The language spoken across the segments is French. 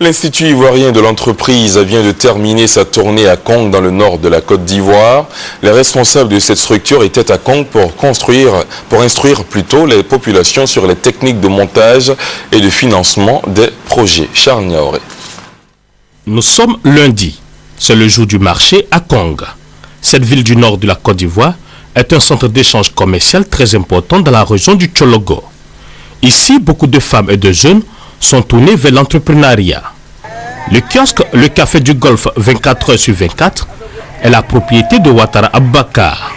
L'Institut ivoirien de l'entreprise vient de terminer sa tournée à Kong dans le nord de la Côte d'Ivoire. Les responsables de cette structure étaient à Kong pour instruire plutôt les populations sur les techniques de montage et de financement des projets. Charles Niaoré. Nous sommes lundi. C'est le jour du marché à Kong. Cette ville du nord de la Côte d'Ivoire est un centre d'échange commercial très important dans la région du Tchologo. Ici, beaucoup de femmes et de jeunes sont tournés vers l'entrepreneuriat. Le kiosque Le Café du Golfe 24 heures sur 24 est la propriété de Ouattara Abakar.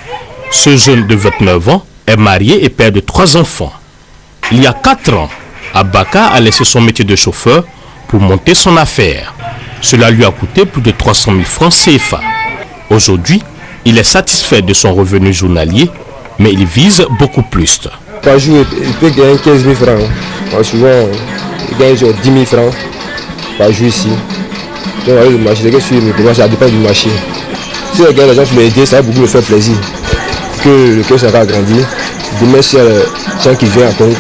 Ce jeune de 29 ans est marié et père de 3 enfants. Il y a 4 ans, Abakar a laissé son métier de chauffeur pour monter son affaire. Cela lui a coûté plus de 300 000 francs CFA. Aujourd'hui, il est satisfait de son revenu journalier, mais il vise beaucoup plus. Par jour, il peut gagner 15 000 francs. Souvent, il gagne 10 000 francs par jour ici. Donc, le marché, ça dépend du marché. Si les gars, les gens veulent m'aider, ça va beaucoup me faire plaisir. Que le cœur va grandir. Demain, s'il y a des gens qui viennent à Kong,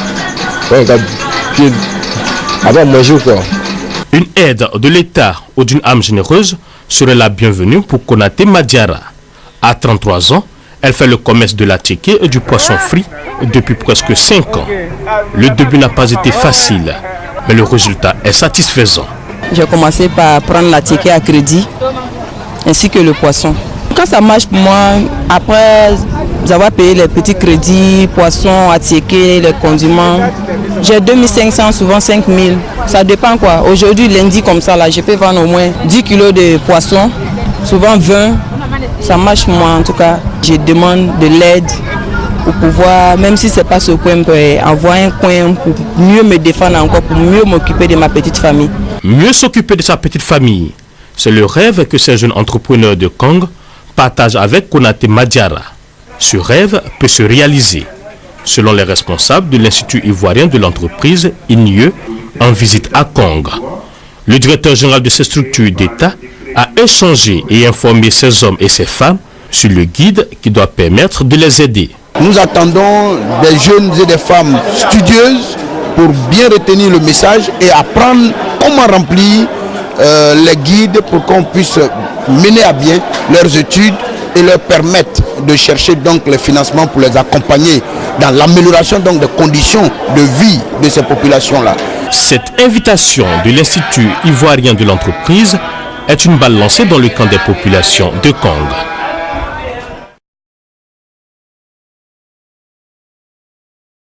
on va avoir manger ou quoi. Une aide de l'État ou d'une âme généreuse serait la bienvenue pour Konaté Madiara. À 33 ans, elle fait le commerce de la ticket et du poisson frit depuis presque 5 ans. Le début n'a pas été facile, mais le résultat est satisfaisant. J'ai commencé par prendre la ticket à crédit, ainsi que le poisson. Quand ça marche pour moi, après avoir payé les petits crédits, poissons, à ticket, les condiments, j'ai 2500, souvent 5000. Ça dépend quoi. Aujourd'hui, lundi comme ça, là, je peux vendre au moins 10 kilos de poissons, souvent 20. Ça marche pour moi en tout cas. Je demande de l'aide pour pouvoir, même si ce n'est pas ce coin, avoir un coin pour mieux me défendre encore, pour mieux m'occuper de ma petite famille. Mieux s'occuper de sa petite famille, c'est le rêve que ces jeunes entrepreneurs de Kong partagent avec Konaté Madiara. Ce rêve peut se réaliser, selon les responsables de l'Institut ivoirien de l'entreprise, INIE, en visite à Kong. Le directeur général de ces structures d'État a échangé et informé ces hommes et ces femmes sur le guide qui doit permettre de les aider. Nous attendons des jeunes et des femmes studieuses pour bien retenir le message et apprendre comment remplir les guides pour qu'on puisse mener à bien leurs études et leur permettre de chercher donc les financements pour les accompagner dans l'amélioration donc des conditions de vie de ces populations-là. Cette invitation de l'Institut ivoirien de l'entreprise est une balle lancée dans le camp des populations de Kong.